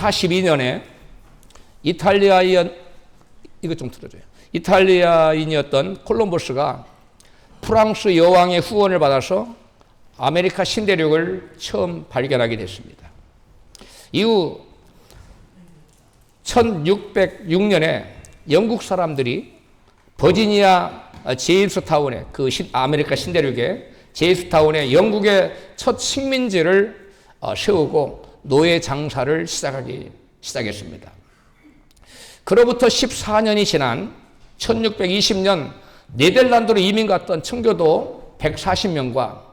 1242년에 이것 좀 들어줘요. 이탈리아인이었던 콜럼버스가 프랑스 여왕의 후원을 받아서 아메리카 신대륙을 처음 발견하게 됐습니다. 이후 1606년에 영국 사람들이 버지니아 제임스타운에 아메리카 신대륙에 제임스타운에 영국의 첫 식민지를 세우고 노예 장사를 시작했습니다. 그로부터 14년이 지난 1620년 네덜란드로 이민 갔던 청교도 140명과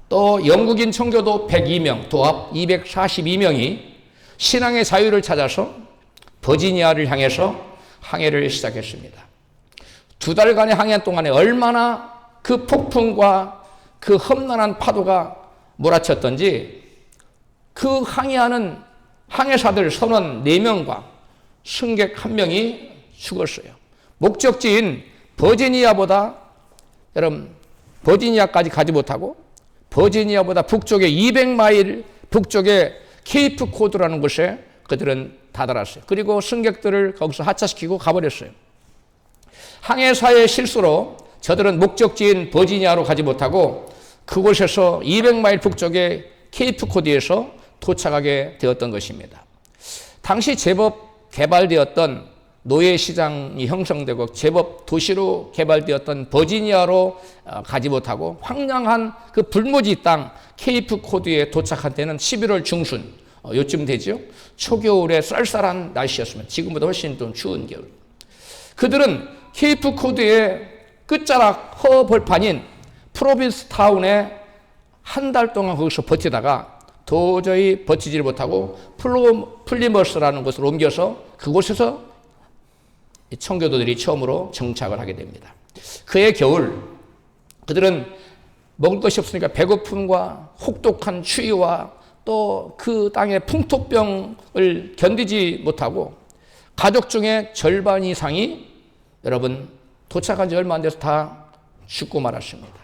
또 영국인 청교도 102명, 도합 242명이 신앙의 자유를 찾아서 버지니아를 향해서 항해를 시작했습니다. 2달간의 항해 동안에 얼마나 그 폭풍과 그 험난한 파도가 몰아쳤던지 그 항해하는 항해사들 선원 4명과 승객 1명이 죽었어요. 목적지인 버지니아보다 여러분 버지니아까지 가지 못하고 버지니아보다 북쪽에 200마일 북쪽에 케이프 코드라는 곳에 그들은 다다랐어요. 그리고 승객들을 거기서 하차시키고 가버렸어요. 항해사의 실수로 저들은 목적지인 버지니아로 가지 못하고 그곳에서 200마일 북쪽의 케이프 코드에서 도착하게 되었던 것입니다. 당시 제법 개발되었던 노예시장이 형성되고 제법 도시로 개발되었던 버지니아로 가지 못하고 황량한 그 불모지 땅 케이프 코드에 도착한 때는 11월 중순 요쯤 되죠. 초겨울에 쌀쌀한 날씨였습니다. 지금보다 훨씬 좀 추운 겨울. 그들은 케이프 코드의 끝자락 허벌판인 프로빈스 타운에 한 달 동안 거기서 버티다가 도저히 버티지를 못하고 플리머스라는 곳으로 옮겨서 그곳에서 청교도들이 처음으로 정착을 하게 됩니다. 그해 겨울 그들은 먹을 것이 없으니까 배고픔과 혹독한 추위와 또 그 땅의 풍토병을 견디지 못하고 가족 중에 절반 이상이 여러분 도착한 지 얼마 안 돼서 다 죽고 말았습니다.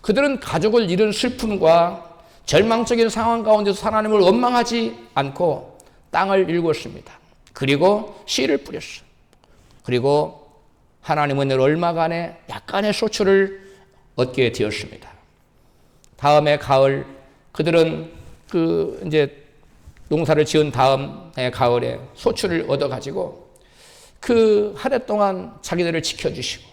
그들은 가족을 잃은 슬픔과 절망적인 상황 가운데서 하나님을 원망하지 않고 땅을 일궜습니다. 그리고 씨를 뿌렸어요. 그리고 하나님은 늘 얼마간의 약간의 소출을 얻게 되었습니다. 다음에 가을 그들은 이제 농사를 지은 다음 해 가을에 소출을 얻어가지고 그 한 해 동안 자기들을 지켜주시고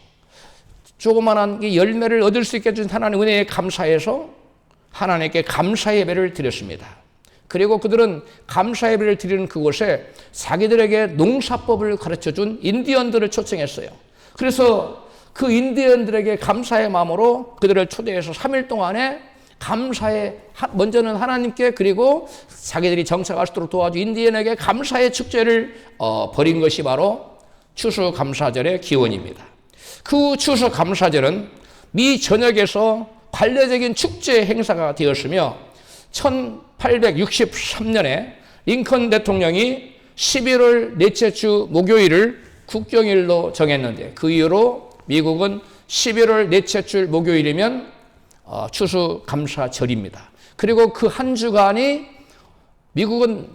조그만한 열매를 얻을 수 있게 해준 하나님 은혜에 감사해서 하나님께 감사 예배를 드렸습니다. 그리고 그들은 감사 예배를 드리는 그곳에 자기들에게 농사법을 가르쳐준 인디언들을 초청했어요. 그래서 그 인디언들에게 감사의 마음으로 그들을 초대해서 3일 동안에 먼저는 하나님께 그리고 자기들이 정착할 수 있도록 도와준 인디언에게 감사의 축제를 벌인 것이 바로 추수감사절의 기원입니다. 그 추수감사절은 미 전역에서 관례적인 축제 행사가 되었으며 1863년에 링컨 대통령이 11월 넷째 주 목요일을 국경일로 정했는데 그 이후로 미국은 11월 넷째 주 목요일이면 추수감사절입니다. 그리고 그 한 주간이 미국은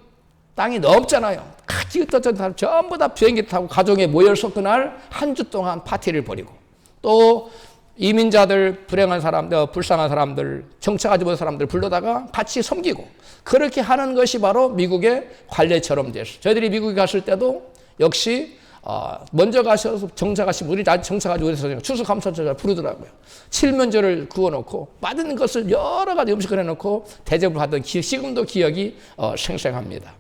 땅이 넓잖아요. 같이 흩어진 사람 전부 다 비행기 타고 가정에 모여서 그날 한 주 동안 파티를 벌이고 또 이민자들, 불행한 사람들, 불쌍한 사람들, 정착하지 못한 사람들 불러다가 같이 섬기고 그렇게 하는 것이 바로 미국의 관례처럼 됐어요. 저희들이 미국에 갔을 때도 역시 먼저 가셔서 정착하신 우리 아직 정착하지 못해서 추수감사절을 부르더라고요. 칠면조를 구워놓고 받은 것을 여러 가지 음식을 해놓고 대접을 하던 지금도 기억이 생생합니다.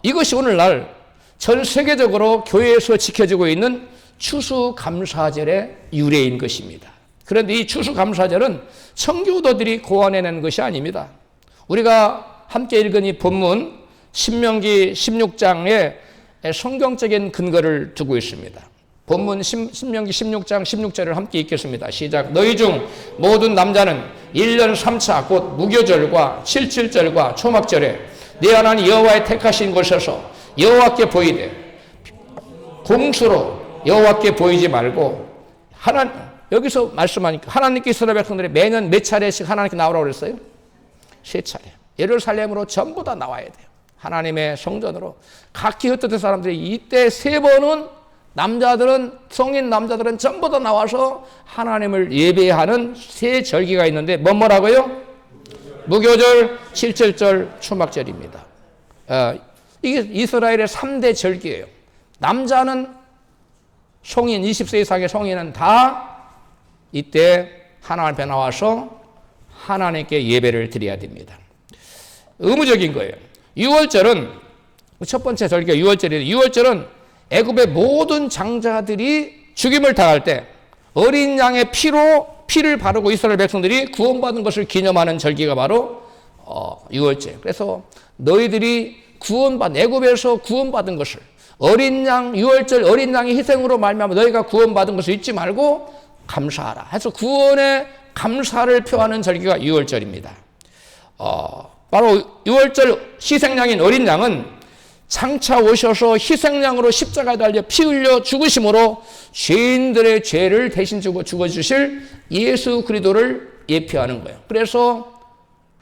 이것이 오늘날 전 세계적으로 교회에서 지켜지고 있는 추수감사절의 유래인 것입니다. 그런데 이 추수감사절은 청교도들이 고안해낸 것이 아닙니다. 우리가 함께 읽은 이 본문 신명기 16장에 성경적인 근거를 두고 있습니다. 본문 신명기 16장 16절을 함께 읽겠습니다. 시작. 너희 중 모든 남자는 1년 3차 곧 무교절과 77절과 초막절에 네 하나님 여호와의 택하신 곳에서 여호와께 보이되 공수로 여호와께 보이지 말고 여기서 말씀하니까 하나님께 이스라엘 백성들이 매년 몇 차례씩 하나님께 나오라고 그랬어요? 3차례. 예루살렘으로 전부 다 나와야 돼요. 하나님의 성전으로 각기 흩어진 사람들이 이때 3번은 남자들은 성인 남자들은 전부 다 나와서 하나님을 예배하는 세 절기가 있는데 뭐라고요? 무교절, 칠칠절, 초막절입니다. 이게 이스라엘의 3대 절기예요. 남자는 성인 20세 이상의 성인은 다 이때 하나님 앞에 나와서 하나님께 예배를 드려야 됩니다. 의무적인 거예요. 유월절은 첫 번째 절기가 유월절이에요. 유월절은 애굽의 모든 장자들이 죽임을 당할 때 어린 양의 피를 바르고 이스라엘 백성들이 구원받은 것을 기념하는 절기가 바로 유월절. 그래서 너희들이 애굽에서 구원받은 것을 어린 양 유월절 어린 양의 희생으로 말미암아 너희가 구원받은 것을 잊지 말고 감사하라 해서 구원의 감사를 표하는 절기가 유월절입니다. 바로 유월절 희생양인 어린 양은 장차 오셔서 희생양으로 십자가에 달려 피 흘려 죽으심으로 죄인들의 죄를 대신 지고 죽어주실 예수 그리스도를 예표하는 거예요. 그래서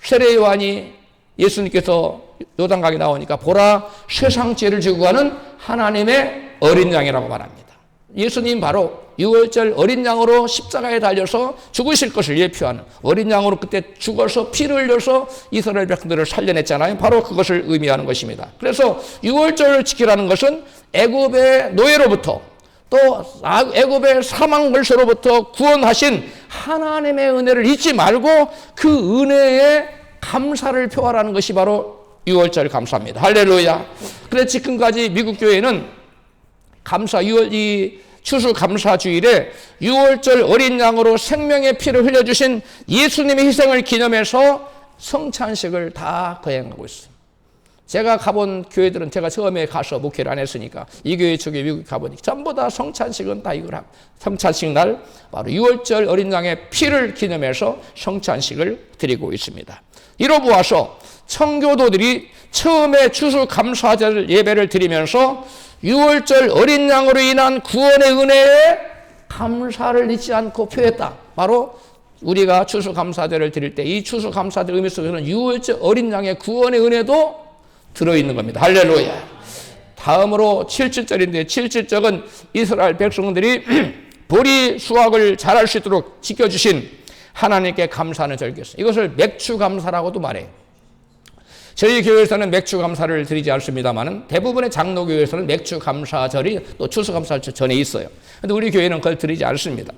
세례 요한이 예수님께서 요단강에 나오니까 보라 세상 죄를 지고 가는 하나님의 어린 양이라고 말합니다. 예수님 바로 유월절 어린 양으로 십자가에 달려서 죽으실 것을 예표하는 어린 양으로 그때 죽어서 피를 흘려서 이스라엘 백성들을 살려냈잖아요. 바로 그것을 의미하는 것입니다. 그래서 유월절을 지키라는 것은 애굽의 노예로부터 또 애굽의 사망 물소로부터 구원하신 하나님의 은혜를 잊지 말고 그 은혜에 감사를 표하라는 것이 바로 유월절 감사입니다. 할렐루야. 그래서 지금까지 미국 교회는 추수 감사주일에 유월절 어린 양으로 생명의 피를 흘려주신 예수님의 희생을 기념해서 성찬식을 다 거행하고 있어요. 제가 가본 교회들은 제가 처음에 가서 목회를 안 했으니까 이 교회 쪽에 미국 가보니까 전부 다 성찬식은 다 이걸 합니다. 성찬식 날 바로 유월절 어린 양의 피를 기념해서 성찬식을 드리고 있습니다. 이로 보아서 청교도들이 처음에 추수 감사절 예배를 드리면서 유월절 어린 양으로 인한 구원의 은혜에 감사를 잊지 않고 표했다. 바로 우리가 추수감사절을 드릴 때 이 추수감사절 의미 속에는 유월절 어린 양의 구원의 은혜도 들어있는 겁니다. 할렐루야. 다음으로 77절인데 77절은 이스라엘 백성들이 보리 수확을 잘할 수 있도록 지켜주신 하나님께 감사하는 절기였어요. 이것을 맥추감사라고도 말해요. 저희 교회에서는 맥추감사를 드리지 않습니다만 대부분의 장로교회에서는 맥추감사절이 또 추수감사절 전에 있어요. 그런데 우리 교회는 그걸 드리지 않습니다.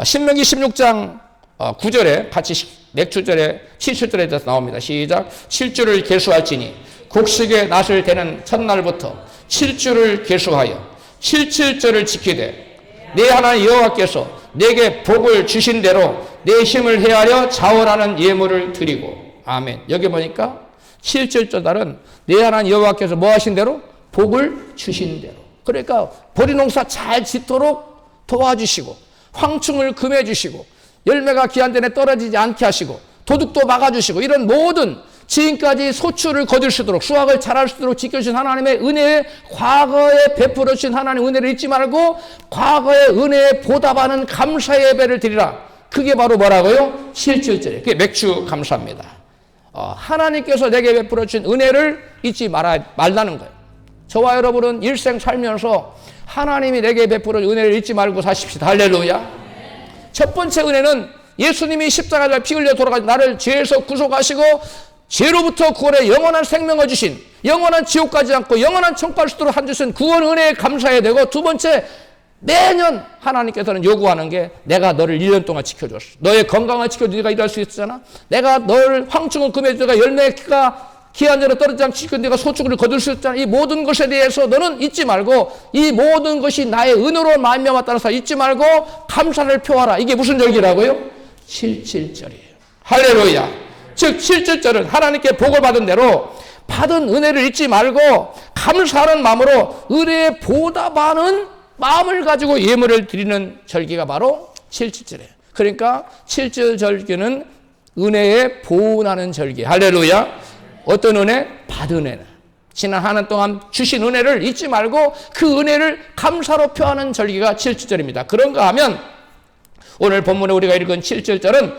신명기 16장 9절에 같이 맥추절에 7절에 대해서 나옵니다. 시작. 7주를 계수할지니 곡식의 낫을 대는 첫날부터 7주를 계수하여 77절을 지키되 내 하나님 여호와께서 내게 복을 주신 대로 내 힘을 헤아려 자원하는 예물을 드리고. 아멘. 여기 보니까 7절날은 내 하나님 여호와께서 뭐 하신 대로? 복을 주신 대로. 그러니까 보리 농사 잘 짓도록 도와주시고 황충을 금해 주시고 열매가 기한 전에 떨어지지 않게 하시고 도둑도 막아주시고 이런 모든 지금까지 소출을 거둘 수 있도록 수확을 잘할 수 있도록 지켜주신 하나님의 은혜에 과거에 베풀어 주신 하나님의 은혜를 잊지 말고 과거의 은혜에 보답하는 감사 예배를 드리라. 그게 바로 뭐라고요? 7절에 그게 맥주 감사입니다. 하나님께서 내게 베풀어 주신 은혜를 잊지 말라는 거예요. 저와 여러분은 일생 살면서 하나님이 내게 베풀어 준 은혜를 잊지 말고 사십시다. 할렐루야. 첫 번째 은혜는 예수님이 십자가에 피 흘려 돌아가서 나를 죄에서 구속하시고 죄로부터 구원해 영원한 생명을 주신 영원한 지옥 가지 않고 영원한 천국갈 수 있도록 한 주신 구원 은혜에 감사해야 되고 두 번째 매년 하나님께서는 요구하는 게 내가 너를 1년 동안 지켜줬어. 너의 건강을 지켜줘. 네가 일할 수 있었잖아. 내가 너를 황충을 금해줘. 내가 열매가 기한 전에 떨어지지 않고 지켜 네가 소축을 거둘 수 있잖아. 이 모든 것에 대해서 너는 잊지 말고 이 모든 것이 나의 은혜로 말미암았다는 사실 잊지 말고 감사를 표하라. 이게 무슨 절기라고요? 7.7절이에요. 할렐루야. 즉 7.7절은 하나님께 복을 받은 대로 받은 은혜를 잊지 말고 감사하는 마음으로 은혜에 보답하는 마음을 가지고 예물을 드리는 절기가 바로 7.7절이에요. 그러니까 7.7 절기는 은혜에 보은하는 절기. 할렐루야. 어떤 은혜? 받은 은혜는 지난 한 해 동안 주신 은혜를 잊지 말고 그 은혜를 감사로 표하는 절기가 7.7절입니다. 그런가 하면 오늘 본문에 우리가 읽은 7.7절은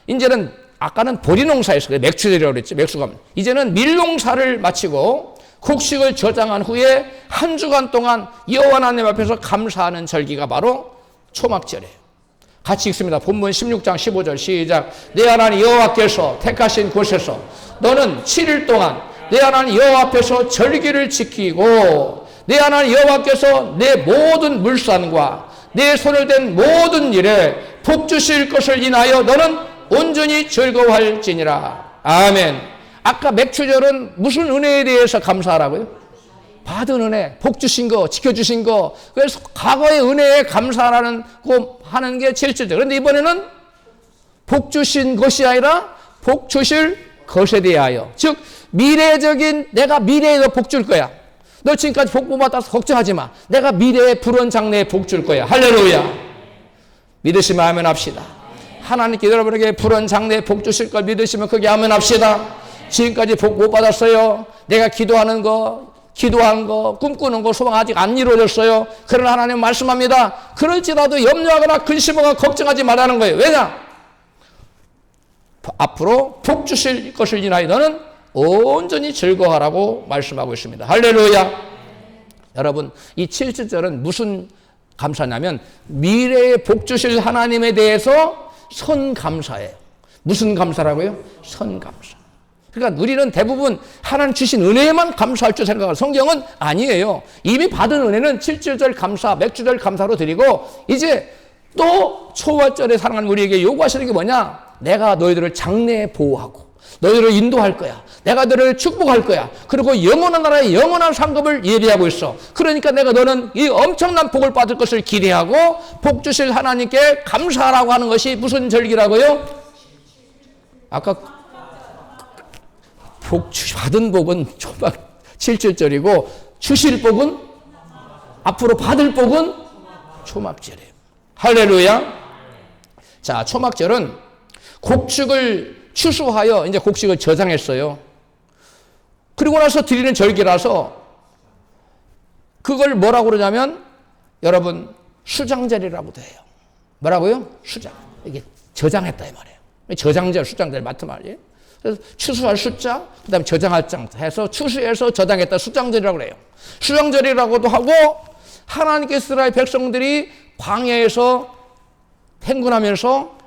이제는 아까는 보리농사였어요. 맥추절이라고 그랬지. 맥수감. 이제는 밀농사를 마치고 곡식을 저장한 후에 한 주간 동안 여호와 하나님 앞에서 감사하는 절기가 바로 초막절이에요. 같이 읽습니다. 본문 16장 15절 시작. 내 하나님 여호와께서 택하신 곳에서 너는 7일 동안 내 하나님 여호와 앞에서 절기를 지키고 내 하나님 여호와께서 내 모든 물산과 내 손을 댄 모든 일에 복 주실 것을 인하여 너는 온전히 즐거워할지니라. 아멘. 아까 맥추절은 무슨 은혜에 대해서 감사하라고요? 받은 은혜, 복 주신 거, 지켜주신 거. 그래서 과거의 은혜에 감사하는 게 7절절. 그런데 이번에는 복 주신 것이 아니라 복 주실 것에 대하여. 즉 미래적인, 내가 미래에도 복 줄 거야. 너 지금까지 복 못 받아서 걱정하지 마. 내가 미래에 불원 장래에 복 줄 거야. 할렐루야. 믿으시면 아멘 합시다. 하나님께 여러분에게 불원 장래에 복 주실 걸 믿으시면 그게 아멘 합시다. 지금까지 복 못 받았어요. 내가 기도한 거, 꿈꾸는 거, 소망 아직 안 이루어졌어요. 그러나 하나님 말씀합니다. 그럴지라도 염려하거나 근심하거나 걱정하지 말라는 거예요. 왜냐? 앞으로 복 주실 것을 인하여 너는 온전히 즐거워하라고 말씀하고 있습니다. 할렐루야. 여러분, 이 7절은 무슨 감사냐면 미래에 복 주실 하나님에 대해서 선감사예요. 무슨 감사라고요? 선감사. 그러니까 우리는 대부분 하나님 주신 은혜에만 감사할 줄 생각하고 성경은 아니에요. 이미 받은 은혜는 7절 감사, 맥주절 감사로 드리고 이제 또 초월절에 사랑하는 우리에게 요구하시는 게 뭐냐? 내가 너희들을 장래에 보호하고 너희들을 인도할 거야. 내가 너희를 축복할 거야. 그리고 영원한 나라의 영원한 상급을 예비하고 있어. 그러니까 내가 너는 이 엄청난 복을 받을 것을 기대하고 복 주실 하나님께 감사하라고 하는 것이 무슨 절기라고요? 아까 받은 복은 초막 7절절이고 주실 복은 앞으로 받을 복은 초막절이에요. 할렐루야. 자, 초막절은 곡식을 추수하여 이제 곡식을 저장했어요. 그리고 나서 드리는 절기라서 그걸 뭐라고 그러냐면 여러분 수장절이라고도 해요. 뭐라고요? 수장. 이게 저장했다 이 말이에요. 저장절, 수장절 같은 말이에요. 그래서 추수할 숫자, 그 다음에 저장할 장 해서 추수해서 저장했다 수장절이라고 그래요. 수장절이라고도 하고 하나님께 이스라엘 백성들이 광야에서 행군하면서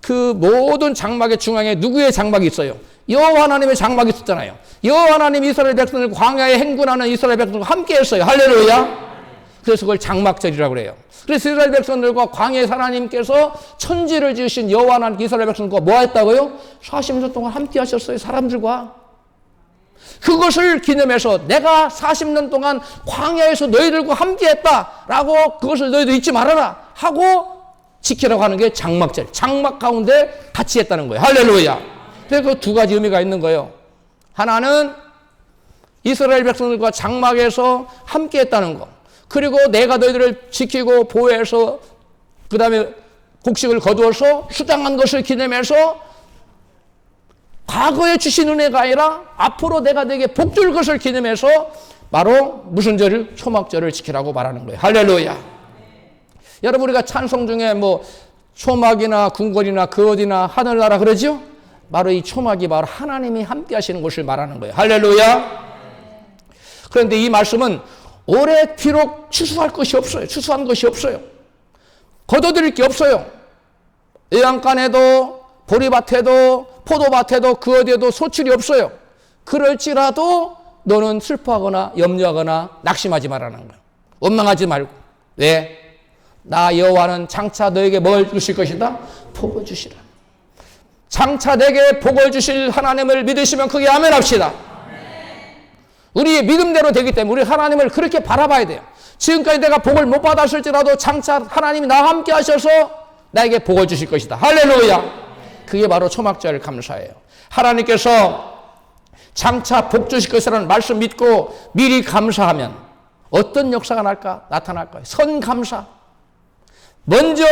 그 모든 장막의 중앙에 누구의 장막이 있어요? 여호와 하나님의 장막이 있었잖아요. 여호와 하나님 이스라엘 백성들 광야에 행군하는 이스라엘 백성들과 함께 했어요. 할렐루야. 그래서 그걸 장막절이라고 그래요. 그래서 이스라엘 백성들과 광야에서 하나님께서 천지를 지으신 여호와 하나님 이스라엘 백성들과 뭐 했다고요? 40년 동안 함께 하셨어요. 사람들과. 그것을 기념해서 내가 40년 동안 광야에서 너희들과 함께 했다라고 그것을 너희들 잊지 말아라 하고 지키라고 하는 게 장막절. 장막 가운데 같이 했다는 거예요. 할렐루야. 그래서 그 두 가지 의미가 있는 거예요. 하나는 이스라엘 백성들과 장막에서 함께 했다는 거. 그리고 내가 너희들을 지키고 보호해서 그 다음에 곡식을 거두어서 수장한 것을 기념해서 과거에 주신 은혜가 아니라 앞으로 내가 너에게 복 줄 것을 기념해서 바로 무슨 절을? 초막절을 지키라고 말하는 거예요. 할렐루야. 여러분 우리가 찬송 중에 뭐 초막이나 궁궐이나 그 어디나 하늘나라 그러죠? 바로 이 초막이 바로 하나님이 함께 하시는 것을 말하는 거예요. 할렐루야. 그런데 이 말씀은 올해 비록 추수할 것이 없어요. 추수한 것이 없어요. 거둬들일 게 없어요. 외양간에도 보리밭에도 포도밭에도 그 어디에도 소출이 없어요. 그럴지라도 너는 슬퍼하거나 염려하거나 낙심하지 말라는 거예요. 원망하지 말고. 왜? 나 여호와는 장차 너에게 뭘 주실 것이다? 복을 주시라. 장차 내게 복을 주실 하나님을 믿으시면 크게 아멘 합시다. 우리의 믿음대로 되기 때문에 우리 하나님을 그렇게 바라봐야 돼요. 지금까지 내가 복을 못 받았을지라도 장차 하나님이 나와 함께 하셔서 나에게 복을 주실 것이다. 할렐루야. 그게 바로 초막절 감사예요. 하나님께서 장차 복 주실 것이라는 말씀 믿고 미리 감사하면 어떤 역사가 나타날 거예요. 선감사. 먼저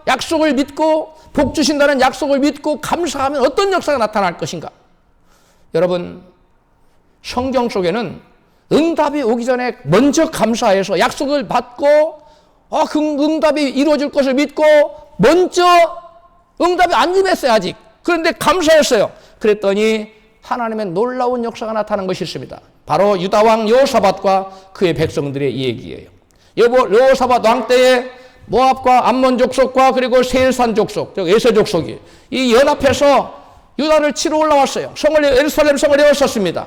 약속을 믿고 복 주신다는 약속을 믿고 감사하면 어떤 역사가 나타날 것인가. 여러분 성경 속에는 응답이 오기 전에 먼저 감사해서 약속을 받고 그 응답이 이루어질 것을 믿고 먼저 응답이 안 임했어요. 아직. 그런데 감사했어요. 그랬더니 하나님의 놀라운 역사가 나타난 것이 있습니다. 바로 유다왕 여호사밧과 그의 백성들의 얘기예요. 여호사밧 왕 때에 모압과 암몬 족속과 그리고 세일산 족속, 즉 에서 족속이 이 연합해서 유다를 치러 올라왔어요. 예루살렘 성을 에웠었습니다.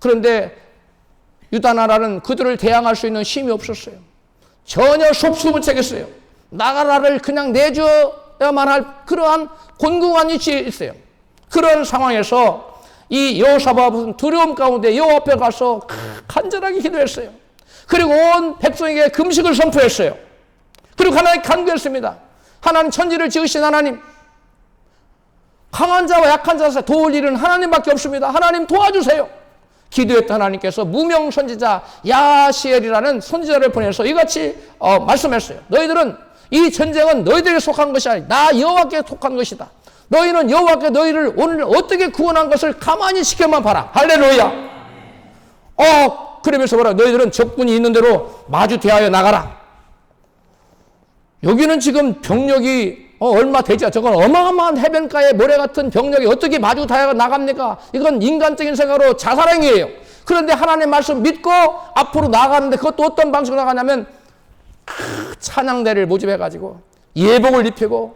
그런데 유다 나라는 그들을 대항할 수 있는 힘이 없었어요. 전혀 속수무책했어요. 나라를 그냥 내줘야만 할 그러한 곤궁한 위치에 있어요. 그런 상황에서 이 여호사밧은 두려움 가운데 여호와 앞에 가서 간절하게 기도했어요. 그리고 온 백성에게 금식을 선포했어요. 그리고 하나님 간구했습니다. 하나님, 천지를 지으신 하나님, 강한 자와 약한 자에서 도울 일은 하나님밖에 없습니다. 하나님 도와주세요. 기도했던 하나님께서 무명 선지자 야시엘이라는 선지자를 보내서 이같이 말씀했어요. 너희들은 이 전쟁은 너희들에게 속한 것이 아니라 나 여호와께 속한 것이다. 너희는 여호와께 너희를 오늘 어떻게 구원한 것을 가만히 지켜만 봐라. 할렐루야. 그러면서 뭐라, 너희들은 적군이 있는 대로 마주 대하여 나가라. 여기는 지금 병력이 얼마 되지 않아. 저건 어마어마한 해변가의 모래 같은 병력이 어떻게 마주 다해가 나갑니까? 이건 인간적인 생각으로 자살행위예요. 그런데 하나님의 말씀 믿고 앞으로 나가는데 그것도 어떤 방식으로 나가냐면 찬양대를 모집해가지고 예복을 입히고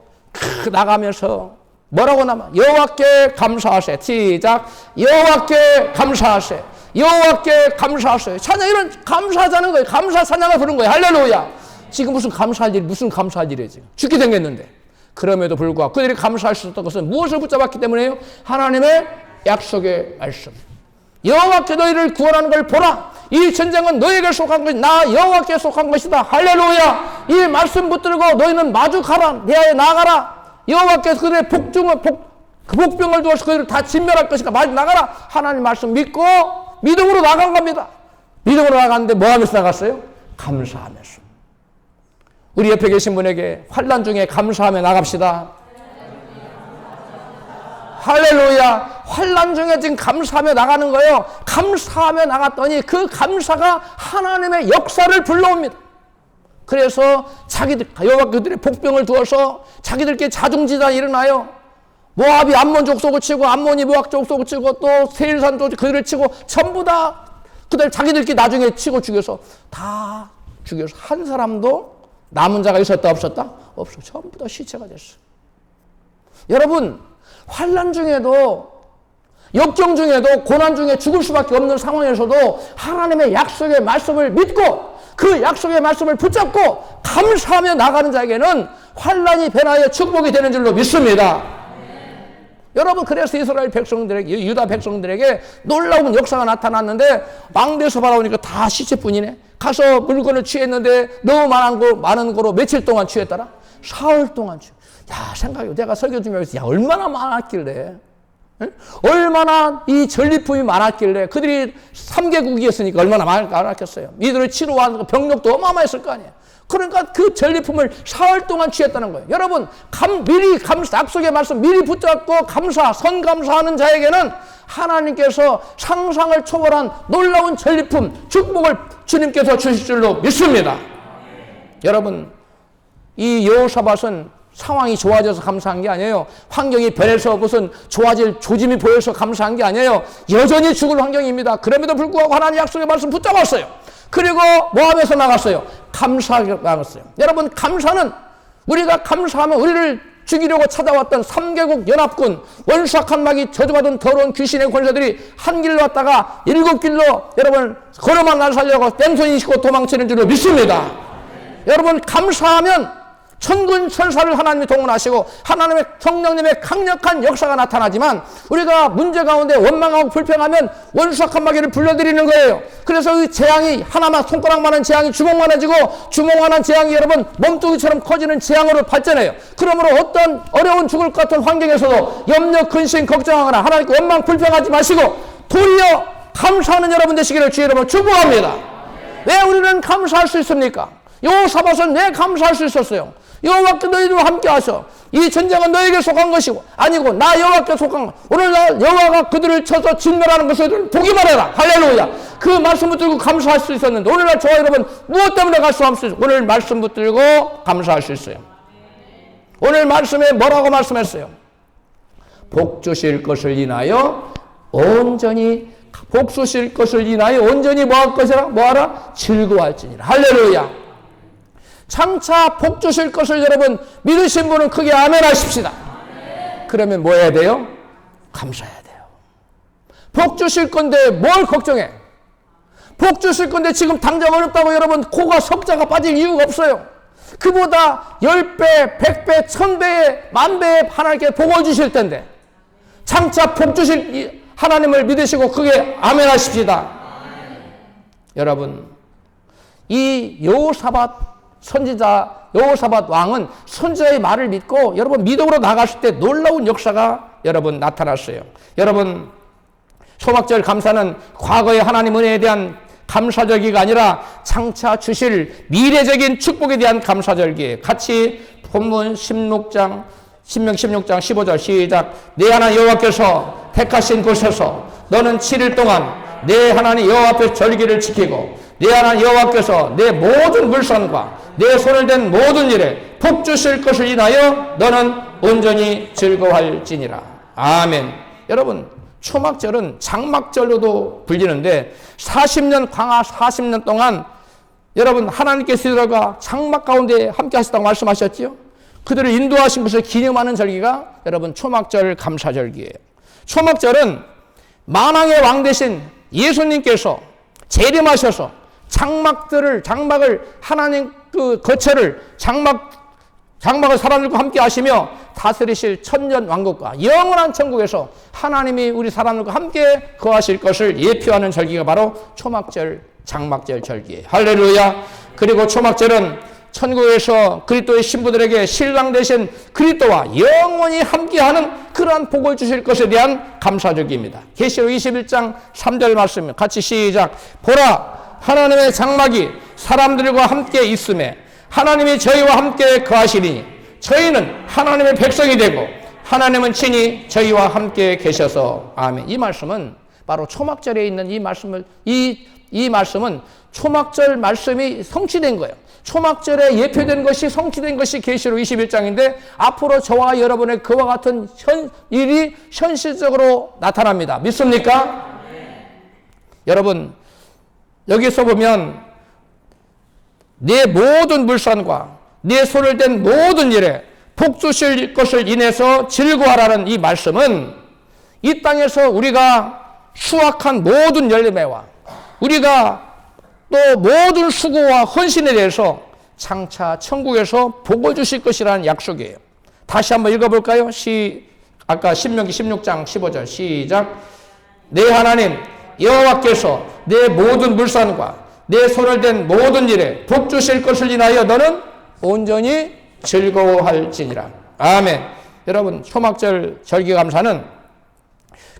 나가면서 뭐라고 남아? 여호와께 감사하세. 시작. 여호와께 감사하세. 여호와께 감사하세. 찬양, 이런 감사하자는 거예요. 감사 찬양을 부른 거예요. 할렐루야. 지금 무슨 감사할 일이에요. 지금 죽게 생겼는데. 그럼에도 불구하고 그들이 감사할 수 있었던 것은 무엇을 붙잡았기 때문에요? 하나님의 약속의 말씀. 여호와께 너희를 구원하는 걸 보라. 이 전쟁은 너희에게 속한 것이 나 여호와께 속한 것이다. 할렐루야. 이 말씀 붙들고 너희는 마주 가라. 내하에 나가라. 여호와께서 그들의 복병을 두어서 그들을 다 진멸할 것이니까 마주 나가라. 하나님 말씀 믿고 믿음으로 나간 겁니다. 믿음으로 나갔는데 뭐 하면서 나갔어요? 감사하면서. 우리 옆에 계신 분에게 환난 중에 감사하며 나갑시다. 할렐루야. 환난 중에 지금 감사하며 나가는 거예요. 감사하며 나갔더니 그 감사가 하나님의 역사를 불러옵니다. 그래서 여호와 그들의 복병을 두어서 자기들끼리 자중지단이 일어나요. 모압이 암몬 족속을 치고 암몬이 모압 족속을 치고 또 세일산 족속 그들을 치고 전부 다 그들 자기들끼리 나중에 치고 죽여서 다 죽여서 한 사람도 남은 자가 있었다 없었다? 없어. 전부 다 시체가 됐어. 여러분, 환난 중에도 역경 중에도 고난 중에 죽을 수밖에 없는 상황에서도 하나님의 약속의 말씀을 믿고 그 약속의 말씀을 붙잡고 감사하며 나가는 자에게는 환난이 변하여 축복이 되는 줄로 믿습니다. 여러분, 그래서 이스라엘 백성들에게, 유다 백성들에게 놀라운 역사가 나타났는데 망대에서 바라보니까 다 시체뿐이네. 가서 물건을 취했는데 너무 많은 거로 며칠 동안 취했더라? 사흘 동안 취했. 야, 생각해. 내가 설교 중에 얼마나 많았길래, 얼마나 이 전리품이 많았길래 그들이 3개국이었으니까 얼마나 많았겠어요. 이들을 치러 와서 병력도 어마어마했을 거 아니에요. 그러니까 그 전리품을 사흘 동안 취했다는 거예요. 여러분, 미리 약속의 말씀 미리 붙잡고 선감사하는 자에게는 하나님께서 상상을 초월한 놀라운 전리품, 축복을 주님께서 주실 줄로 믿습니다. 여러분, 이 여호사밧은 상황이 좋아져서 감사한 게 아니에요. 환경이 변해서 무슨 좋아질 조짐이 보여서 감사한 게 아니에요. 여전히 죽을 환경입니다. 그럼에도 불구하고 하나님 약속의 말씀 붙잡았어요. 그리고 모압에서 나갔어요. 감사하게 나갔어요. 여러분, 감사는 우리가 감사하면 우리를 죽이려고 찾아왔던 3개국 연합군, 원수악한 마귀, 저주받은 더러운 귀신의 권세들이 한 길로 왔다가 7길로 여러분 걸어만 날 살려고 뺑소니 싣고 도망치는 줄로 믿습니다. 여러분, 감사하면 천군 천사를 하나님이 동원하시고 하나님의 성령님의 강력한 역사가 나타나지만 우리가 문제 가운데 원망하고 불평하면 원수악한 마귀를 불러들이는 거예요. 그래서 이 재앙이 하나만 손가락만한 재앙이 주먹만해지고 주먹만한 재앙이 여러분 몸뚱이처럼 커지는 재앙으로 발전해요. 그러므로 어떤 어려운 죽을 것 같은 환경에서도 염려 근심 걱정하거나 하나님께 원망 불평하지 마시고 도리어 감사하는 여러분 되시기를 주의 이름으로 축복합니다. 왜 우리는 감사할 수 있습니까? 여호사밧은 왜 감사할 수 있었어요? 여호와께 너희들과 함께 하셔. 이 전쟁은 너에게 속한 것이고 아니고 나 여호와께 속한 것. 오늘날 여호와가 그들을 쳐서 진멸하는 것을 보기만 해라. 할렐루야. 그 말씀 붙들고 감사할 수 있었는데 오늘날 저와 여러분 무엇 때문에 갈 수 없어요? 오늘 말씀 붙들고 감사할 수 있어요. 오늘 말씀에 뭐라고 말씀했어요? 복 주실 것을 인하여 온전히 복 주실 것을 인하여 온전히 뭐할 것이라? 뭐하라? 즐거워할지니라. 할렐루야. 장차 복 주실 것을 여러분 믿으신 분은 크게 아멘 하십시다. 그러면 뭐 해야 돼요? 감사해야 돼요. 복 주실 건데 뭘 걱정해? 복 주실 건데 지금 당장 어렵다고 여러분 코가 석자가 빠질 이유가 없어요. 그보다 10배, 100배, 1000배에, 10,000배에 하나님께 복을 주실 텐데 장차 복 주실 하나님을 믿으시고 크게 아멘 하십시다. 여러분, 이 여호사밧 선지자, 여호사밧 왕은 선지자의 말을 믿고 여러분 미덕으로 나갔을 때 놀라운 역사가 여러분 나타났어요. 여러분, 초막절 감사는 과거의 하나님 은혜에 대한 감사절기가 아니라 장차 주실 미래적인 축복에 대한 감사절기예요. 같이 본문 16장, 신명 16장 15절 시작. 내 하나님 여호와께서 택하신 곳에서 너는 7일 동안 내 하나님 여호와 앞에 절기를 지키고 내 하나님 여호와께서 내 모든 물선과 내 손을 댄 모든 일에 복 주실 것을 인하여 너는 온전히 즐거워할지니라. 아멘. 여러분, 초막절은 장막절로도 불리는데 40년 광야 40년 동안 여러분 하나님께서 이들과 장막 가운데 함께 하셨다고 말씀하셨지요. 그들을 인도하신 것을 기념하는 절기가 여러분 초막절 감사절기예요. 초막절은 만왕의 왕 되신 예수님께서 재림하셔서 장막을 하나님 그 거처를 장막을 사람들과 함께 하시며 다스리실 천년 왕국과 영원한 천국에서 하나님이 우리 사람들과 함께 거하실 것을 예표하는 절기가 바로 초막절, 장막절 절기예요. 할렐루야. 그리고 초막절은 천국에서 그리스도의 신부들에게 신랑 되신 그리스도와 영원히 함께하는 그러한 복을 주실 것에 대한 감사절기입니다. 계시록 21장 3절 말씀 같이 시작. 보라, 하나님의 장막이 사람들과 함께 있음에 하나님이 저희와 함께 거하시리니 저희는 하나님의 백성이 되고 하나님은 친히 저희와 함께 계셔서 아멘. 이 말씀은 바로 초막절에 있는 이 말씀을 이 말씀은 초막절 말씀이 성취된 거예요. 초막절에 예표된 것이 성취된 것이 계시록 21장인데 앞으로 저와 여러분의 그와 같은 일이 현실적으로 나타납니다. 믿습니까? 여러분, 여기서 보면 내 모든 물산과 내 손을 댄 모든 일에 복 주실 것을 인해서 즐거워하라는 이 말씀은 이 땅에서 우리가 수확한 모든 열매와 우리가 또 모든 수고와 헌신에 대해서 장차 천국에서 복을 주실 것이라는 약속이에요. 다시 한번 읽어볼까요? 아까 신명기 16장 15절 시작. 내 하나님 여호와께서 내 모든 물산과 내 손을 댄 모든 일에 복 주실 것을 인하여 너는 온전히 즐거워할지니라. 아멘. 여러분, 초막절 절기감사는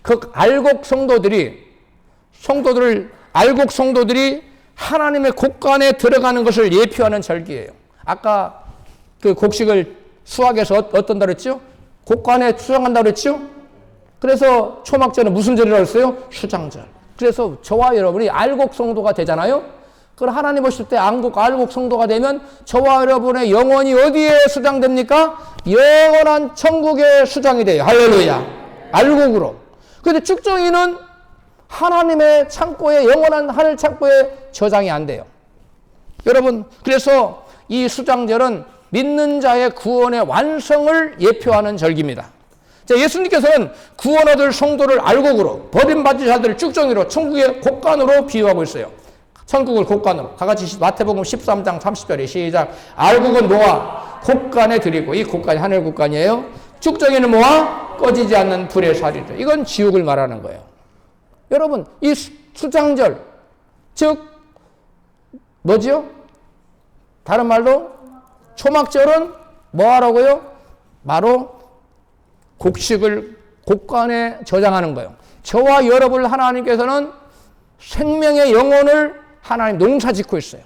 그 알곡 성도들이 하나님의 곡간에 들어가는 것을 예표하는 절기예요. 아까 그 곡식을 수확해서 어떤 달 했죠? 곡간에 수확한다고 그랬죠? 그래서 초막절은 무슨 절이라고 했어요? 수장절. 그래서 저와 여러분이 알곡 성도가 되잖아요. 그걸 하나님 보실 때 알곡 성도가 되면 저와 여러분의 영혼이 어디에 수장됩니까? 영원한 천국의 수장이 돼요. 할렐루야. 알곡으로. 그런데 쭉정이는 하나님의 창고에, 영원한 하늘 창고에 저장이 안 돼요. 여러분, 그래서 이 수장절은 믿는 자의 구원의 완성을 예표하는 절기입니다. 자, 예수님께서는 구원 얻을 성도를 알곡으로, 버림받은 자들을 쭉정이로 천국의 곡간으로 비유하고 있어요. 천국을 곡간으로. 다 같이 마태복음 13장 30절에 시작. 알곡은 모아 곡간에 드리고, 이 곡간이 하늘 곡간이에요. 쭉정이는 모아 꺼지지 않는 불의 사리죠. 이건 지옥을 말하는 거예요. 여러분, 이 수장절, 즉 뭐지요? 다른 말로 초막절은 뭐 하라고요? 바로 곡식을 곡간에 저장하는 거예요. 저와 여러분 하나님께서는 생명의 영혼을 하나님 농사 짓고 있어요.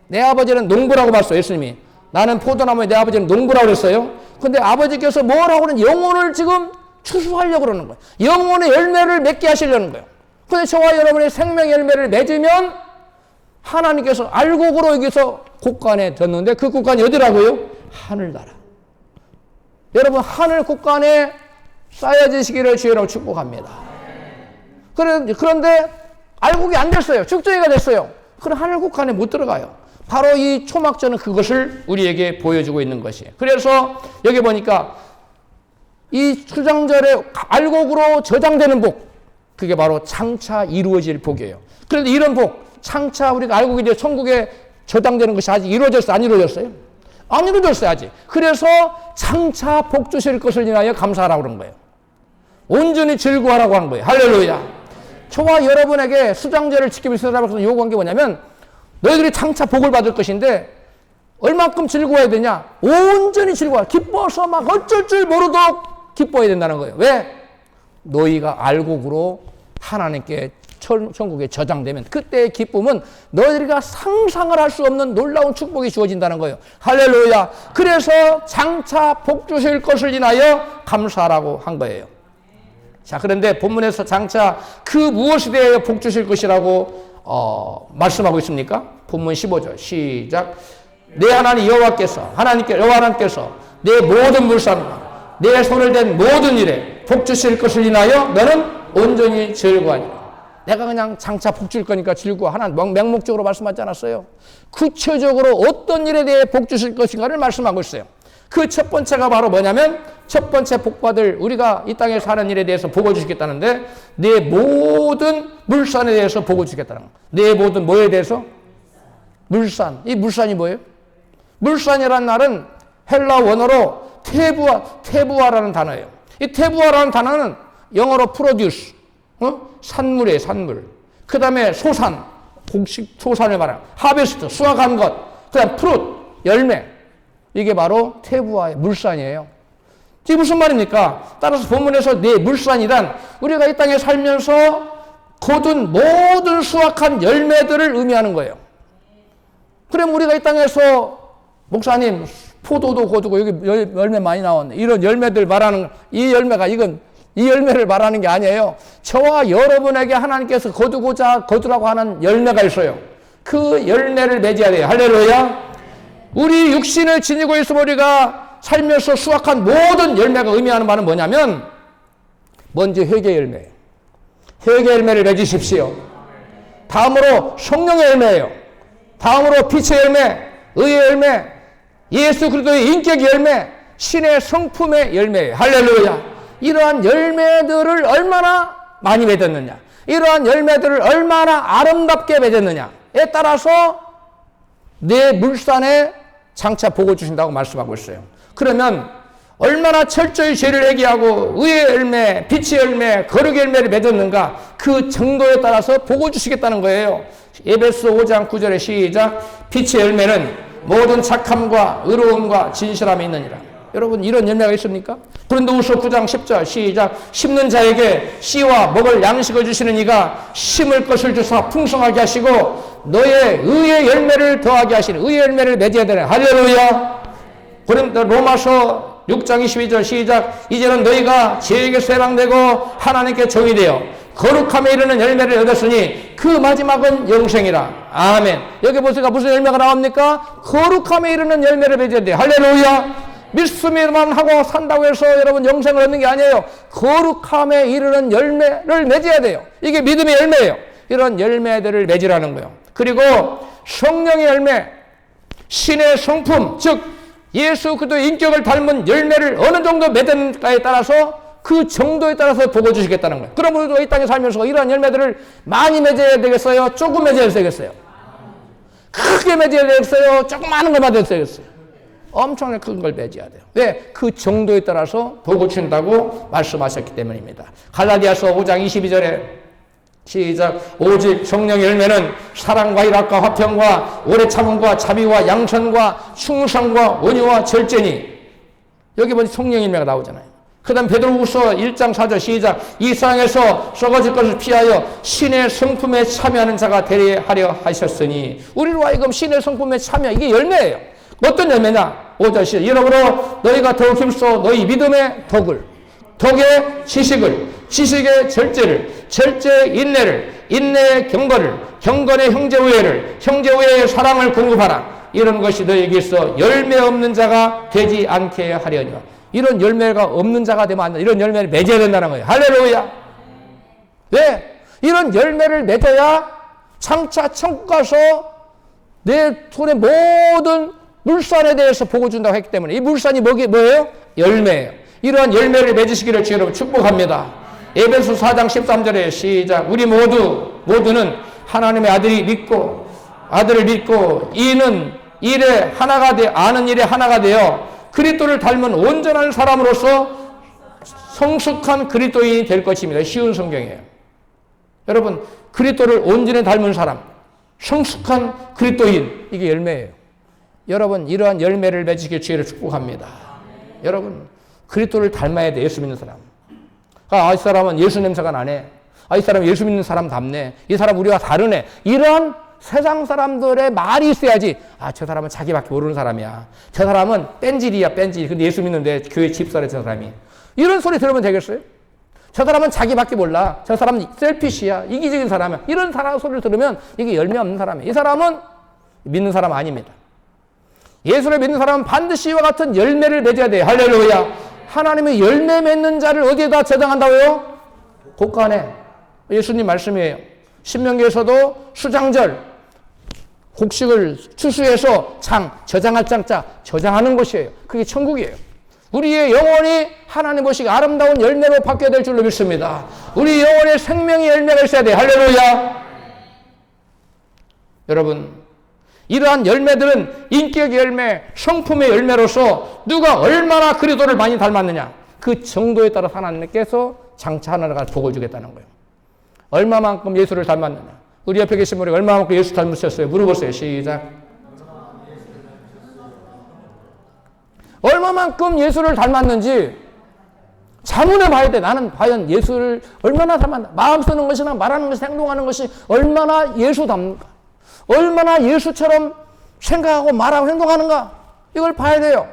내 아버지는 농부라고 봤어요. 예수님이. 나는 포도나무에 내 아버지는 농부라고 그랬어요. 근데 아버지께서 뭘 하고는 영혼을 지금 추수하려고 그러는 거예요. 영혼의 열매를 맺게 하시려는 거예요. 근데 저와 여러분의 생명 열매를 맺으면 하나님께서 알곡으로 여기서 곡간에 뒀는데 그 곡간이 어디라고요? 하늘나라. 여러분, 하늘 곡간에 쌓여지시기를 주의로 축복합니다. 그런데 알곡이 안 됐어요. 죽정이가 됐어요. 그럼 하늘 국한에 못 들어가요. 바로 이 초막절은 그것을 우리에게 보여주고 있는 것이에요. 그래서 여기 보니까 이 수장절에 알곡으로 저장되는 복, 그게 바로 장차 이루어질 복이에요. 그런데 이런 복, 장차 우리가 알곡이 되어 천국에 저장되는 것이 아직 이루어졌어요? 안 이루어졌어요? 안 이루어졌어요, 아직. 그래서 장차 복 주실 것을 인하여 감사하라고 그런 거예요. 온전히 즐거워하라고 하는 거예요. 할렐루야. 저와 여러분에게 수장절을 지키면서 요구한 게 뭐냐면, 너희들이 장차 복을 받을 것인데 얼만큼 즐거워야 되냐? 온전히 즐거워. 기뻐서 막 어쩔 줄 모르도록 기뻐해야 된다는 거예요. 왜? 너희가 알곡으로 하나님께 천국에 저장되면 그때의 기쁨은 너희가 상상을 할 수 없는 놀라운 축복이 주어진다는 거예요. 할렐루야. 그래서 장차 복 주실 것을 인하여 감사하라고 한 거예요. 자, 그런데 본문에서 장차 그 무엇에 대하여 복 주실 것이라고 말씀하고 있습니까? 본문 15절 시작. 내 하나님 여호와께서 내 모든 물산과 내 손을 댄 모든 일에 복 주실 것을 인하여 너는 온전히 즐거워하니라. 내가 그냥 장차 복 줄 거니까 즐거워. 하나님 맹목적으로 말씀하지 않았어요. 구체적으로 어떤 일에 대해 복 주실 것인가를 말씀하고 있어요. 그 첫 번째가 바로 뭐냐면, 첫 번째 복받을 우리가 이 땅에 사는 일에 대해서 복을 주시겠다는데, 내 모든 물산에 대해서 복을 주겠다는 거예요. 내 모든 뭐에 대해서? 물산. 이 물산이 뭐예요? 물산이라는 말은 헬라 원어로 테부아라는 단어예요. 이 테부아라는 단어는 영어로 produce, 산물이에요, 산물. 그 다음에 소산, 곡식 소산을 말하는 하베스트, 수확한 것. 그 다음 프루트, 열매. 이게 바로 테부아의 물산이에요. 이게 무슨 말입니까? 따라서 본문에서 내 물산이란 우리가 이 땅에 살면서 거둔 모든 수확한 열매들을 의미하는 거예요. 그럼 우리가 이 땅에서 목사님 포도도 거두고 여기 열매 많이 나왔네. 이런 열매들 말하는, 이 열매가 이 열매를 말하는 게 아니에요. 저와 여러분에게 하나님께서 거두라고 하는 열매가 있어요. 그 열매를 맺어야 돼요. 할렐루야. 우리 육신을 지니고 있어 우리가 살면서 수확한 모든 열매가 의미하는 바는 뭐냐면, 먼저 회개 열매예요. 회개 열매를 맺으십시오. 다음으로 성령의 열매예요. 다음으로 빛의 열매, 의의 열매, 예수 그리스도의 인격 열매, 신의 성품의 열매예요. 할렐루야. 이러한 열매들을 얼마나 많이 맺었느냐, 이러한 열매들을 얼마나 아름답게 맺었느냐에 따라서 내 물산에 장차 복을 주신다고 말씀하고 있어요. 그러면 얼마나 철저히 죄를 회개하고 의의 열매, 빛의 열매, 거룩의 열매를 맺었는가, 그 정도에 따라서 복을 주시겠다는 거예요. 에베소 5장 9절에 시작. 빛의 열매는 모든 착함과 의로움과 진실함이 있느니라. 여러분, 이런 열매가 있습니까? 고린도후서 9장 10절 시작. 심는 자에게 씨와 먹을 양식을 주시는 이가 심을 것을 주사 풍성하게 하시고 너의 의의 열매를 더하게 하시는, 의의 열매를 맺어야 되네. 할렐루야. 로마서 6장 22절 시작. 이제는 너희가 죄에게서 해방되고 하나님께 종이 되어 거룩함에 이르는 열매를 얻었으니 그 마지막은 영생이라. 아멘. 여기 보세요. 무슨 열매가 나옵니까? 거룩함에 이르는 열매를 맺어야 돼요. 할렐루야. 믿음만 하고 산다고 해서 여러분 영생을 얻는 게 아니에요. 거룩함에 이르는 열매를 맺어야 돼요. 이게 믿음의 열매예요. 이런 열매들을 맺으라는 거예요. 그리고 성령의 열매, 신의 성품, 즉 예수 그리스도의 인격을 닮은 열매를 어느 정도 맺는가에 따라서, 그 정도에 따라서 복을 주시겠다는 거예요. 그럼 우리도 이 땅에 살면서 이러한 열매들을 많이 맺어야 되겠어요? 조금 맺어야 되겠어요? 크게 맺어야 되겠어요? 조금 많은 걸 맺어야 되겠어요? 엄청나게 큰 걸 맺어야 돼요. 왜? 그 정도에 따라서 복을 주신다고 말씀하셨기 때문입니다. 갈라디아서 5장 22절에 시작. 오직 성령의 열매는 사랑과 희락과 화평과 오래 참음과 자비와 양선과 충성과 온유와 절제니. 여기 보니 성령의 열매가 나오잖아요. 그 다음 베드로후서 1장 4절 시작. 이 세상에서 썩어질 것을 피하여 신의 성품에 참여하는 자가 되려 하려 하셨으니. 우리로 하여금 신의 성품에 참여, 이게 열매예요. 어떤 열매냐? 5절 시작. 이러므로 너희가 더욱 힘써 너희 믿음의 덕을, 덕의 지식을, 지식의 절제를, 절제의 인내를, 인내의 경건을, 경건의 형제우애를, 형제우애의 사랑을 공급하라. 이런 것이 너희에게 있어 열매 없는 자가 되지 않게 하려니와. 이런 열매가 없는 자가 되면 안 돼. 이런 열매를 맺어야 된다는 거예요. 할렐루야. 네. 이런 열매를 맺어야 장차 천국 가서 내 손에 모든 물산에 대해서 보고 준다고 했기 때문에 이 물산이 뭐예요? 열매예요. 이러한 열매를 맺으시기를 주 여러분 축복합니다. 에베소 4장 13절에 시작. 우리 모두는 하나님의 아들을 믿고 이는 일에 하나가 되어 아는 일에 하나가 되어 그리스도를 닮은 온전한 사람으로서 성숙한 그리스도인이 될 것입니다. 쉬운 성경이에요. 여러분, 그리스도를 온전히 닮은 사람, 성숙한 그리스도인, 이게 열매예요. 여러분, 이러한 열매를 맺으시길 주의를 축복합니다. 여러분, 그리스도를 닮아야 돼. 예수 믿는 사람. 이 사람은 예수 냄새가 나네. 이 사람은 예수 믿는 사람 닮네. 이 사람 우리와 다르네. 이러한 세상 사람들의 말이 있어야지. 저 사람은 자기밖에 모르는 사람이야. 저 사람은 뺀질이야, 뺀질. 근데 예수 믿는데 교회 집사래, 저 사람이. 이런 소리 들으면 되겠어요? 저 사람은 자기밖에 몰라. 저 사람은 셀피시야. 이기적인 사람이야. 이런 사람 소리를 들으면 이게 열매 없는 사람이에요. 이 사람은 믿는 사람 아닙니다. 예수를 믿는 사람은 반드시 이와 같은 열매를 맺어야 돼요. 할렐루야. 하나님의 열매 맺는 자를 어디에다 저장한다고요? 곳간에. 예수님 말씀이에요. 신명기에서도 수장절, 곡식을 추수해서 저장할 장자, 저장하는 것이에요. 그게 천국이에요. 우리의 영혼이 하나님 보시기 아름다운 열매로 바뀌어야 될 줄로 믿습니다. 우리 영혼의 생명의 열매가 있어야 돼요. 할렐루야. 여러분, 이러한 열매들은 인격의 열매, 성품의 열매로서 누가 얼마나 그리스도를 많이 닮았느냐, 그 정도에 따라 하나님께서 장차 하나가 복을 주겠다는 거예요. 얼마만큼 예수를 닮았느냐. 우리 옆에 계신 분이 얼마만큼 예수 닮으셨어요? 물어보세요. 시작. 얼마만큼 예수를 닮았는지 자문해 봐야 돼. 나는 과연 예수를 얼마나 닮았나. 마음 쓰는 것이나 말하는 것이, 행동하는 것이 얼마나 예수 닮는가. 얼마나 예수처럼 생각하고 말하고 행동하는가. 이걸 봐야 돼요.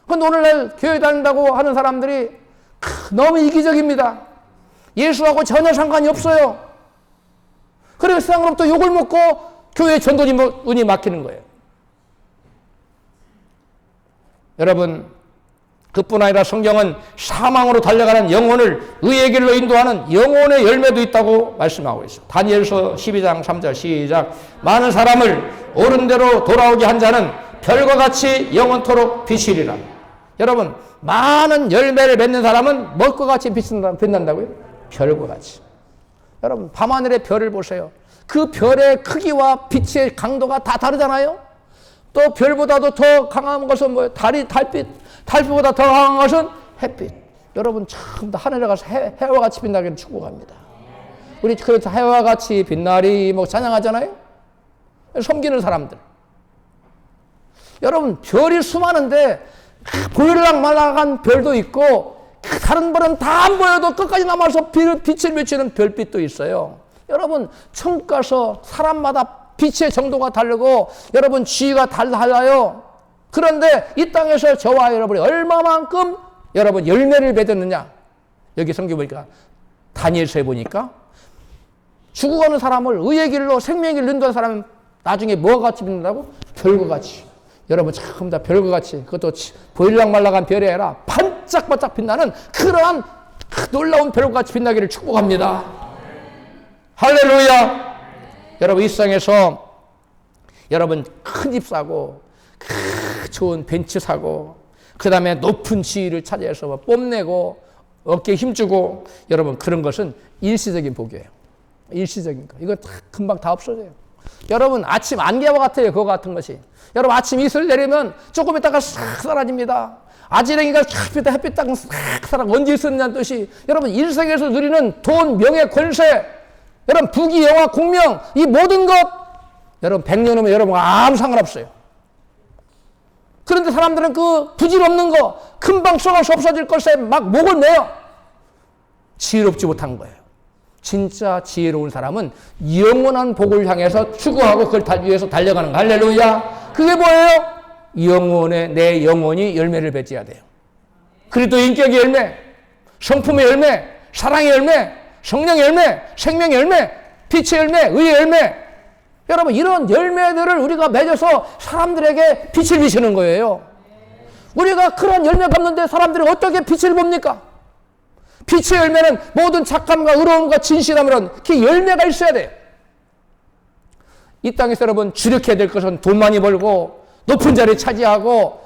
근데 오늘날 교회 다닌다고 하는 사람들이 너무 이기적입니다. 예수하고 전혀 상관이 없어요. 그래서 세상으로부터 욕을 먹고 교회에 전도운이 막히는 거예요. 여러분, 그뿐 아니라 성경은 사망으로 달려가는 영혼을 의의 길로 인도하는 영혼의 열매도 있다고 말씀하고 있어요. 다니엘서 12장 3절 시작. 많은 사람을 옳은 대로 돌아오게 한 자는 별과 같이 영원토록 빛이리라. 여러분, 많은 열매를 맺는 사람은 뭘과 같이 빛난다고요? 별과 같이. 여러분, 밤하늘의 별을 보세요. 그 별의 크기와 빛의 강도가 다 다르잖아요. 또 별보다도 더 강한 것은 뭐예요? 달빛보다 더 강한 것은 햇빛. 여러분, 참 하늘에 가서 해와 같이 빛나기를 축복합니다. 우리 그래서 해와 같이 빛나리 찬양하잖아요. 섬기는 사람들. 여러분, 별이 수많은데 보일락 말락한 별도 있고 다른 별은 다 안 보여도 끝까지 남아서 빛을 비치는 별빛도 있어요. 여러분, 천국 가서 사람마다 빛의 정도가 다르고 여러분 지위가 달라요. 그런데 이 땅에서 저와 여러분이 얼마만큼 여러분 열매를 맺었느냐. 여기 성경 보니까 다니엘서에 보니까 죽어가는 사람을 의의 길로 생명의 길로 인도하는 사람은 나중에 뭐가 같이 빛난다고? 별과 같이. 여러분 참 다 별과 같이, 그것도 보일락말락한 별이 아니라 반짝반짝 빛나는 그러한 놀라운 별과 같이 빛나기를 축복합니다. 할렐루야. 여러분, 이 세상에서 여러분 큰 집 사고 좋은 벤츠 사고 그 다음에 높은 지위를 차지해서 뽐내고 어깨에 힘주고, 여러분 그런 것은 일시적인 복이에요. 일시적인 거. 이거 금방 다 없어져요. 여러분, 아침 안개와 같아요. 그거 같은 것이. 여러분, 아침 이슬 내리면 조금 있다가 싹 사라집니다. 아지랭이가 쫙 햇빛 딱 싹 사라. 언제 있었냐는 뜻이. 여러분, 일생에서 누리는 돈, 명예, 권세, 여러분 부귀, 영화, 공명, 이 모든 것, 여러분 100년 후면 여러분 아무 상관없어요. 그런데 사람들은 그 부질없는 거 금방 썩어서 없어질 것에 막 목을 매요. 지혜롭지 못한 거예요. 진짜 지혜로운 사람은 영원한 복을 향해서 추구하고 그걸 위해서 달려가는 거. 할렐루야. 그게 뭐예요? 내 영혼이 열매를 맺어야 돼요. 그리고 인격의 열매, 성품의 열매, 사랑의 열매, 성령의 열매, 생명의 열매, 빛의 열매, 의의 열매. 여러분, 이런 열매들을 우리가 맺어서 사람들에게 빛을 비추는 거예요. 우리가 그런 열매가 없는데 사람들이 어떻게 빛을 봅니까? 빛의 열매는 모든 착함과 의로움과 진실함으로는 그 열매가 있어야 돼요. 이 땅에서 여러분 주력해야 될 것은 돈 많이 벌고 높은 자리 차지하고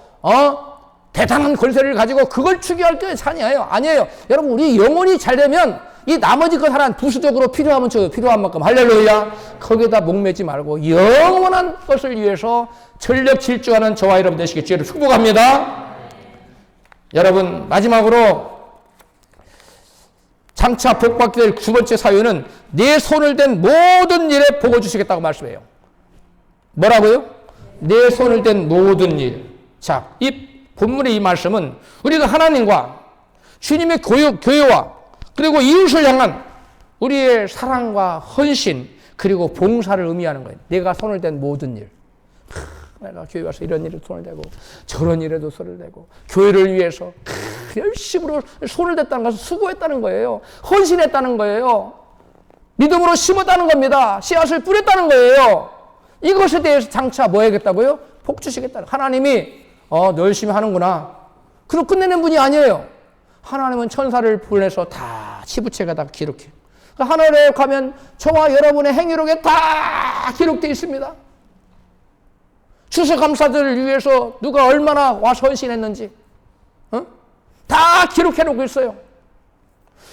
대단한 권세를 가지고 그걸 추구할 게 아니에요. 아니에요. 여러분 우리 영혼이 잘 되면 이 나머지 것 하나는 부수적으로 필요하면 필요한 만큼 할렐루야. 거기다 목매지 말고 영원한 것을 위해서 전력 질주하는 저와 여러분 되시길 주의를 축복합니다. 여러분 마지막으로 장차 복받게 될 두 번째 사유는 내 손을 댄 모든 일에 복을 주시겠다고 말씀해요. 뭐라고요? 내 손을 댄 모든 일. 자, 이 본문의 이 말씀은 우리가 하나님과 주님의 교회와 그리고 이웃을 향한 우리의 사랑과 헌신 그리고 봉사를 의미하는 거예요. 내가 손을 댄 모든 일. 내가 교회 와서 이런 일에 손을 대고 저런 일에도 손을 대고 교회를 위해서 열심으로 손을 댔다는 것은 수고했다는 거예요. 헌신했다는 거예요. 믿음으로 심었다는 겁니다. 씨앗을 뿌렸다는 거예요. 이것에 대해서 장차 뭐 해야겠다고요? 복 주시겠다는. 하나님이 너 열심히 하는구나. 그럼 끝내는 분이 아니에요. 하나님은 천사를 보내서 다 치부체가 다 기록해요. 하늘에 가면 저와 여러분의 행위록에 다 기록되어 있습니다. 추수감사들을 위해서 누가 얼마나 와서 헌신했는지 다 기록해놓고 있어요.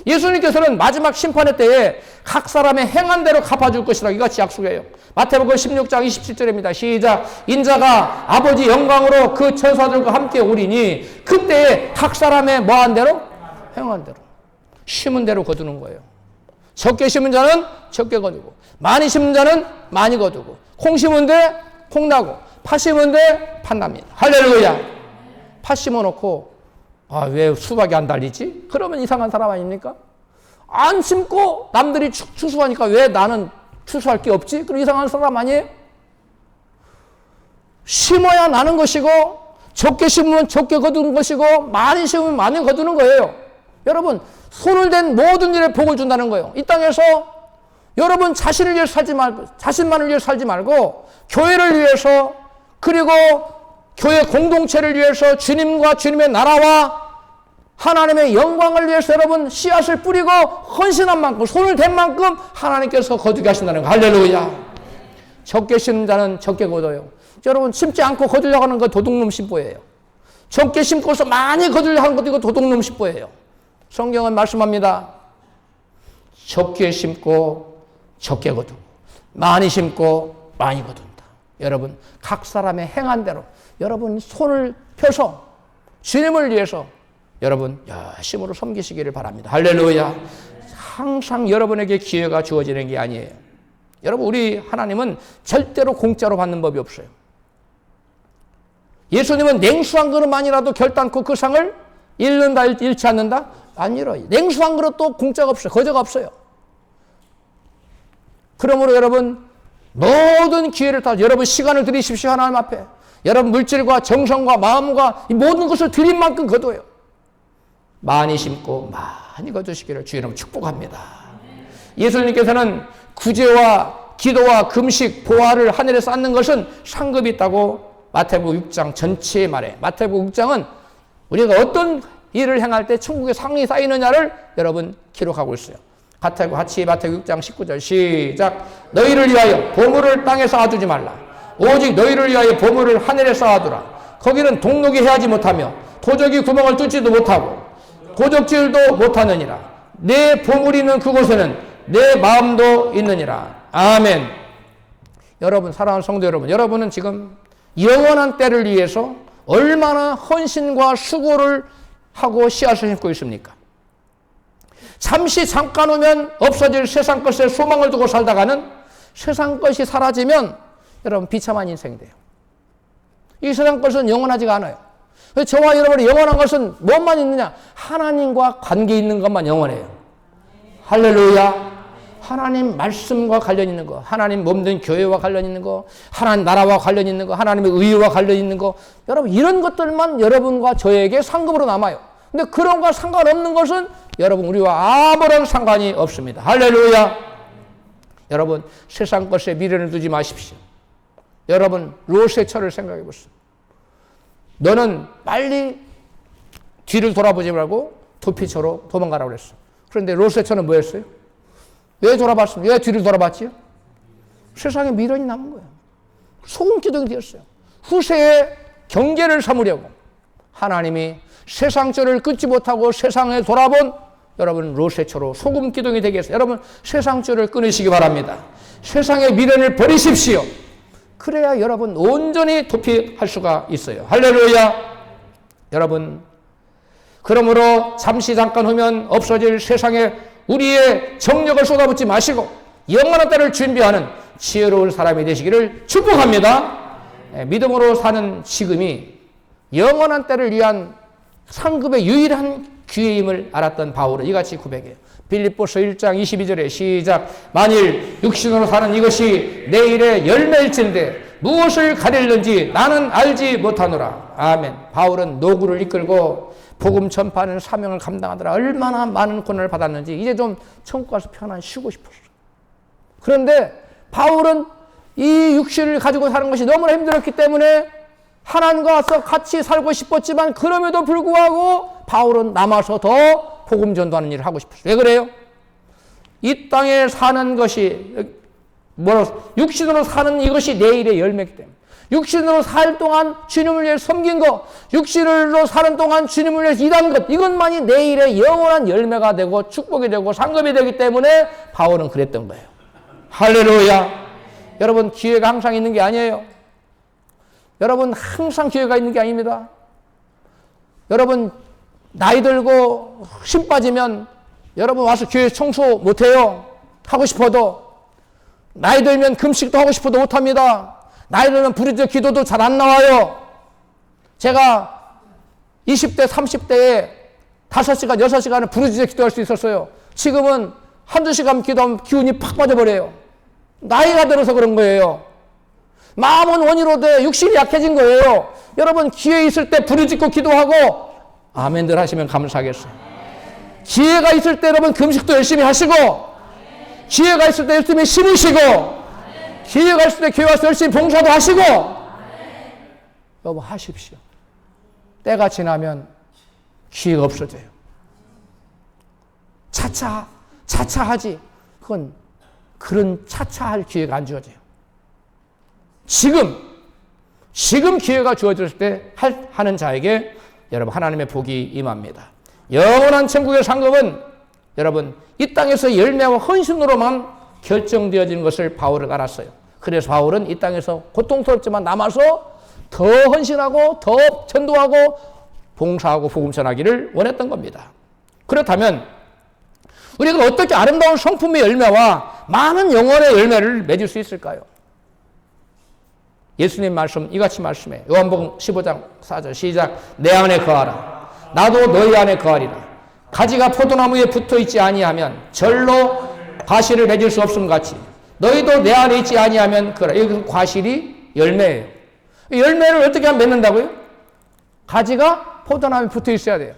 예수님께서는 마지막 심판의 때에 각 사람의 행한 대로 갚아줄 것이라고 이같이 약속해요. 마태복음 16장 27절입니다. 시작. 인자가 아버지 영광으로 그 천사들과 함께 오리니 그때에 각 사람의 뭐한 대로? 행한 대로. 심은 대로 거두는 거예요. 적게 심은 자는 적게 거두고 많이 심은 자는 많이 거두고 콩 심은 데 콩 나고 팥 심은 데 팥 납니다. 할렐루야. 팥 심어놓고 왜 수박이 안 달리지? 그러면 이상한 사람 아닙니까? 안 심고 남들이 추수하니까 왜 나는 추수할 게 없지? 그럼 이상한 사람 아니에요? 심어야 나는 것이고 적게 심으면 적게 거두는 것이고 많이 심으면 많이 거두는 거예요. 여러분 손을 댄 모든 일에 복을 준다는 거예요. 이 땅에서 여러분 자신을 위해서 살지 말고 자신만을 위해서 살지 말고 교회를 위해서 그리고 교회 공동체를 위해서 주님과 주님의 나라와 하나님의 영광을 위해서 여러분 씨앗을 뿌리고 헌신한 만큼 손을 댄 만큼 하나님께서 거두게 하신다는 거. 할렐루야. 적게 심는 자는 적게 거둬요. 여러분 심지 않고 거두려고 하는 거 도둑놈 심보예요. 적게 심고서 많이 거두려고 하는 것도 이거 도둑놈 심보예요. 성경은 말씀합니다. 적게 심고 적게 거두고 많이 심고 많이 거둔다. 여러분 각 사람의 행한 대로 여러분 손을 펴서 주님을 위해서 여러분 열심으로 섬기시기를 바랍니다. 할렐루야. 항상 여러분에게 기회가 주어지는 게 아니에요. 여러분 우리 하나님은 절대로 공짜로 받는 법이 없어요. 예수님은 냉수 한 그릇만이라도 결단코 그 상을 잃는다 잃지 않는다? 안 잃어요. 냉수 한 그릇도 공짜가 없어요. 거저가 없어요. 그러므로 여러분 모든 기회를 다 여러분 시간을 들이십시오. 하나님 앞에. 여러분 물질과 정성과 마음과 이 모든 것을 드린 만큼 거둬요. 많이 심고 많이 거두시기를 주의 이름으로 축복합니다. 예수님께서는 구제와 기도와 금식, 보화를 하늘에 쌓는 것은 상급이 있다고 마태복음 6장 전체에 말해. 마태복음 6장은 우리가 어떤 일을 행할 때 천국에 상이 쌓이느냐를 여러분 기록하고 있어요. 같이 마태복음 6장 19절 시작. 너희를 위하여 보물을 땅에 쌓아두지 말라. 오직 너희를 위하여 보물을 하늘에 쌓아두라. 거기는 동록이 해하지 못하며 도적이 구멍을 뚫지도 못하고 고적질도 못하느니라. 내 보물이 있는 그곳에는 내 마음도 있느니라. 아멘. 여러분 사랑하는 성도 여러분, 여러분은 지금 영원한 때를 위해서 얼마나 헌신과 수고를 하고 씨앗을 심고 있습니까? 잠시 잠깐 오면 없어질 세상 것에 소망을 두고 살다가는 세상 것이 사라지면 여러분 비참한 인생이 돼요. 이 세상 것은 영원하지가 않아요. 저와 여러분이 영원한 것은 뭐만 있느냐? 하나님과 관계 있는 것만 영원해요. 할렐루야. 하나님 말씀과 관련 있는 거, 하나님 몸된 교회와 관련 있는 거, 하나님 나라와 관련 있는 거, 하나님의 의와 관련 있는 거, 여러분 이런 것들만 여러분과 저에게 상급으로 남아요. 근데 그런 거 상관없는 것은 여러분 우리와 아무런 상관이 없습니다. 할렐루야. 여러분 세상 것에 미련을 두지 마십시오. 여러분 롯의 철을 생각해 보세요. 너는 빨리 뒤를 돌아보지 말고 도피처로 도망가라고 그랬어. 그런데 롯세처는 뭐 했어요? 왜 돌아봤습니까? 왜 뒤를 돌아봤지요? 세상에 미련이 남은 거예요. 소금 기둥이 되었어요. 후세에 경계를 삼으려고 하나님이 세상죄를 끊지 못하고 세상에 돌아본 여러분 롯세처로 소금 기둥이 되게 했어요. 여러분 세상죄를 끊으시기 바랍니다. 세상의 미련을 버리십시오. 그래야 여러분 온전히 도피할 수가 있어요. 할렐루야. 여러분 그러므로 잠시 잠깐 후면 없어질 세상에 우리의 정력을 쏟아붓지 마시고 영원한 때를 준비하는 지혜로운 사람이 되시기를 축복합니다. 믿음으로 사는 지금이 영원한 때를 위한 상급의 유일한 기회임을 알았던 바울은 이같이 고백해요. 빌립보서 1장 22절에 시작. 만일 육신으로 사는 이것이 내일의 열매일진데 무엇을 가릴는지 나는 알지 못하노라. 아멘. 바울은 노구를 이끌고 복음 전파하는 사명을 감당하더라. 얼마나 많은 고난을 받았는지 이제 좀 천국 가서 편안히 쉬고 싶었어. 그런데 바울은 이 육신을 가지고 사는 것이 너무나 힘들었기 때문에 하나님과 같이 살고 싶었지만 그럼에도 불구하고 바울은 남아서 더 복음 전도하는 일을 하고 싶었어요. 왜 그래요? 이 땅에 사는 것이 육신으로 사는 이것이 내일의 열매이기 때문에 육신으로 살 동안 주님을 위해 섬긴 것, 육신으로 사는 동안 주님을 위해 일한 것, 이것만이 내일의 영원한 열매가 되고 축복이 되고 상급이 되기 때문에 바울은 그랬던 거예요. 할렐루야. 여러분 기회가 항상 있는 게 아니에요. 여러분 항상 기회가 있는 게 아닙니다. 여러분 나이 들고 힘 빠지면 여러분 와서 교회 청소 못해요. 하고 싶어도. 나이 들면 금식도 하고 싶어도 못합니다. 나이 들면 부르짖어 기도도 잘 안 나와요. 제가 20대 30대에 5시간 6시간을 부르짖어 기도할 수 있었어요. 지금은 한두 시간 기도하면 기운이 팍 빠져버려요. 나이가 들어서 그런 거예요. 마음은 원이로되 육신이 약해진 거예요. 여러분 기회 있을 때 부르짖고 기도하고 아멘들 하시면 감사하겠어요. 기회가 있을 때 여러분 금식도 열심히 하시고 기회가 있을 때 열심히 심으시고 기회가 있을 때 교회 와서 열심히 봉사도 하시고 여러분 하십시오. 때가 지나면 기회가 없어져요. 차차 하지. 그건 그런 차차할 기회가 안 주어져요. 지금 기회가 주어졌을 때 하는 자에게 여러분 하나님의 복이 임합니다. 영원한 천국의 상급은 여러분 이 땅에서 열매와 헌신으로만 결정되어지는 것을 바울은 알았어요. 그래서 바울은 이 땅에서 고통스럽지만 남아서 더 헌신하고 더 전도하고 봉사하고 복음 전하기를 원했던 겁니다. 그렇다면 우리가 어떻게 아름다운 성품의 열매와 많은 영혼의 열매를 맺을 수 있을까요? 예수님 말씀 이같이 말씀해. 요한복음 15장 4절 시작. 내 안에 거하라. 나도 너희 안에 거하리라. 가지가 포도나무에 붙어있지 아니하면 절로 과실을 맺을 수 없음 같이 너희도 내 안에 있지 아니하면 그라. 여기 과실이 열매예요. 열매를 어떻게 하면 맺는다고요? 가지가 포도나무에 붙어 있어야 돼요.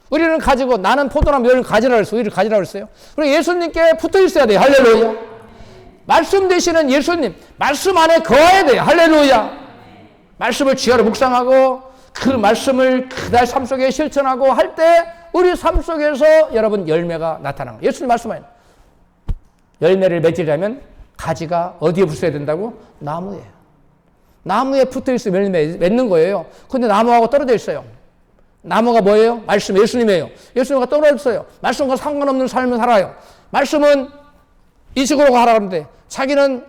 우리는 가지고 나는 포도나무 열을 가지라고 했어요. 우리를 가지라고 했어요. 그리고 예수님께 붙어 있어야 돼요. 할렐루야. 말씀 되시는 예수님, 말씀 안에 거해야 돼요. 할렐루야. 말씀을 지하로 묵상하고 그 말씀을 그날 삶 속에 실천하고 할 때 우리 삶 속에서 여러분 열매가 나타나는 거예요. 예수님 말씀 안에 열매를 맺으려면 가지가 어디에 붙어야 된다고? 나무에. 나무에 붙어 있으면 열매 맺는 거예요. 근데 나무하고 떨어져 있어요. 나무가 뭐예요? 말씀, 예수님이에요. 예수님과 떨어져 있어요. 말씀과 상관없는 삶을 살아요. 말씀은 이 식으로 가라 그러는데 자기는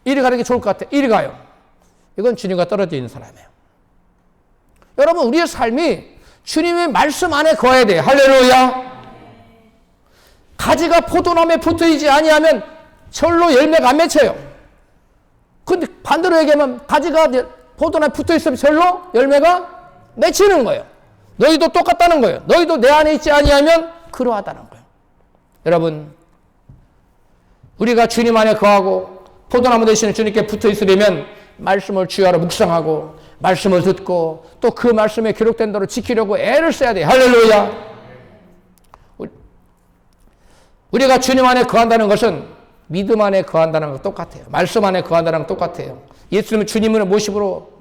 이리 가는 게 좋을 것 같아. 이리 가요. 이건 주님과 떨어져 있는 사람이에요. 여러분 우리의 삶이 주님의 말씀 안에 거해야 돼요. 할렐루야. 가지가 포도나무에 붙어있지 아니하면 절로 열매가 안 맺혀요. 근데 반대로 얘기하면 가지가 포도나무에 붙어있으면 절로 열매가 맺히는 거예요. 너희도 똑같다는 거예요. 너희도 내 안에 있지 아니하면 그러하다는 거예요. 여러분 우리가 주님 안에 거하고 포도나무 되시는 주님께 붙어 있으려면 말씀을 주야로 묵상하고 말씀을 듣고 또 그 말씀에 기록된 대로 지키려고 애를 써야 돼요. 할렐루야. 우리가 주님 안에 거한다는 것은 믿음 안에 거한다는 것 똑같아요. 말씀 안에 거한다는 것 똑같아요. 예수님을 주님으로 모시고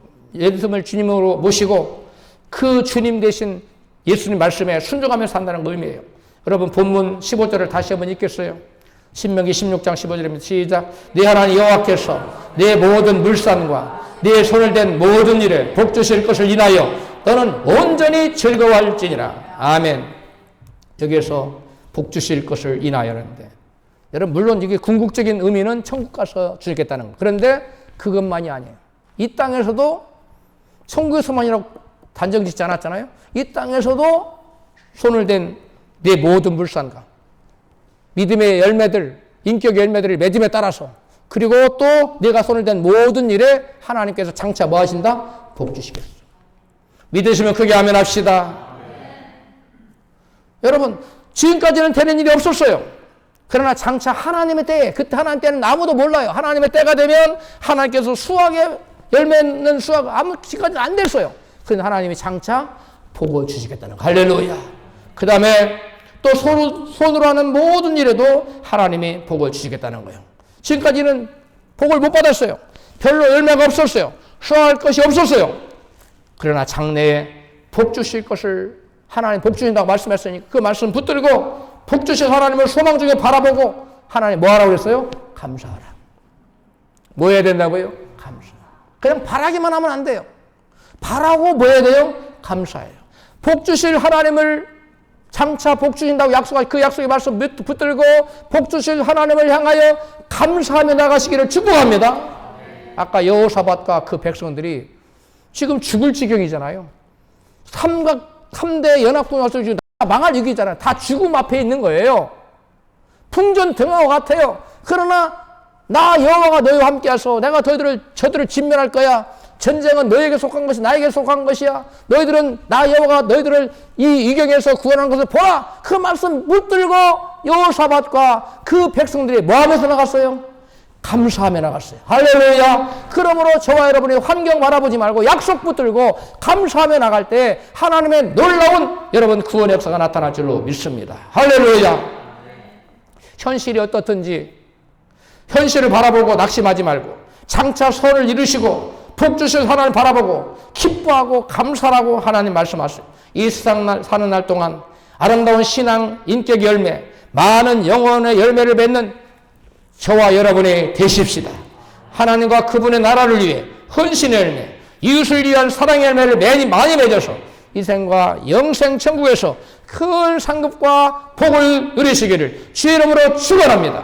그 주님 대신 예수님 말씀에 순종하며 산다는 그 의미예요. 여러분 본문 15절을 다시 한번 읽겠어요. 신명기 16장 15절입니다. 시작. 네 하나님 여호와께서 내 모든 물산과 네 손을 댄 모든 일에 복 주실 것을 인하여 너는 온전히 즐거워할지니라. 아멘. 여기에서 복 주실 것을 인하여는데, 여러분 물론 이게 궁극적인 의미는 천국 가서 주겠다는 거. 그런데 그것만이 아니에요. 이 땅에서도 천국에서만이라고 단정 짓지 않았잖아요. 이 땅에서도 손을 댄 네 모든 물산과 믿음의 열매들, 인격의 열매들을 맺음에 따라서, 그리고 또 네가 손을 댄 모든 일에 하나님께서 장차 뭐 하신다? 복 주시겠어. 믿으시면 크게 아멘 합시다. 여러분 지금까지는 되는 일이 없었어요. 그러나 장차 하나님의 때에, 그때 하나님 때는 아무도 몰라요. 하나님의 때가 되면 하나님께서 수확에 열매 맺는 수확 아무 지금까지는 안 됐어요. 그런데 하나님이 장차 복을 주시겠다는 거. 할렐루야. 그 다음에 또 손으로 하는 모든 일에도 하나님이 복을 주시겠다는 거예요. 지금까지는 복을 못 받았어요. 별로 열매가 없었어요. 수확할 것이 없었어요. 그러나 장래에 복 주실 것을 하나님 복 주신다고 말씀했으니 그 말씀 붙들고 복 주신 하나님을 소망 중에 바라보고 하나님 뭐 하라고 그랬어요? 감사하라. 뭐 해야 된다고요? 감사. 그냥 바라기만 하면 안 돼요. 바라고 뭐 해야 돼요? 감사해요. 복 주실 하나님을 장차 복 주신다고 약속한 그 약속의 말씀 붙들고 복 주실 하나님을 향하여 감사하며 나가시기를 축복합니다. 아까 여호사밧과 그 백성들이 지금 죽을 지경이잖아요. 3대 연합군에서 지금 망할 위기잖아요. 다 죽음 앞에 있는 거예요. 풍전등화와 같아요. 그러나 나 여호와가 너희와 함께하소. 내가 저들을 진멸할 거야. 전쟁은 너에게 속한 것이 나에게 속한 것이야. 너희들은 나 여호와가 너희들을 이 위경에서 구원한 것을 보라. 그 말씀 붙들고 여호사밧과 그 백성들이 뭐 하면서 나갔어요? 감사하며 나갔어요. 할렐루야. 그러므로 저와 여러분이 환경 바라보지 말고 약속 붙들고 감사하며 나갈 때 하나님의 놀라운 여러분 구원의 역사가 나타날 줄로 믿습니다. 할렐루야. 현실이 어떻든지 현실을 바라보고 낙심하지 말고 장차 선을 이루시고 복 주실 하나님 바라보고 기뻐하고 감사하고 하나님 말씀하세요. 이 세상 사는 날 동안 아름다운 신앙, 인격 열매, 많은 영혼의 열매를 맺는 저와 여러분이 되십시다. 하나님과 그분의 나라를 위해 헌신의 열매, 이웃을 위한 사랑의 열매를 많이 맺어서 이생과 영생 천국에서 큰 상급과 복을 누리시기를 주의 이름으로 축원합니다.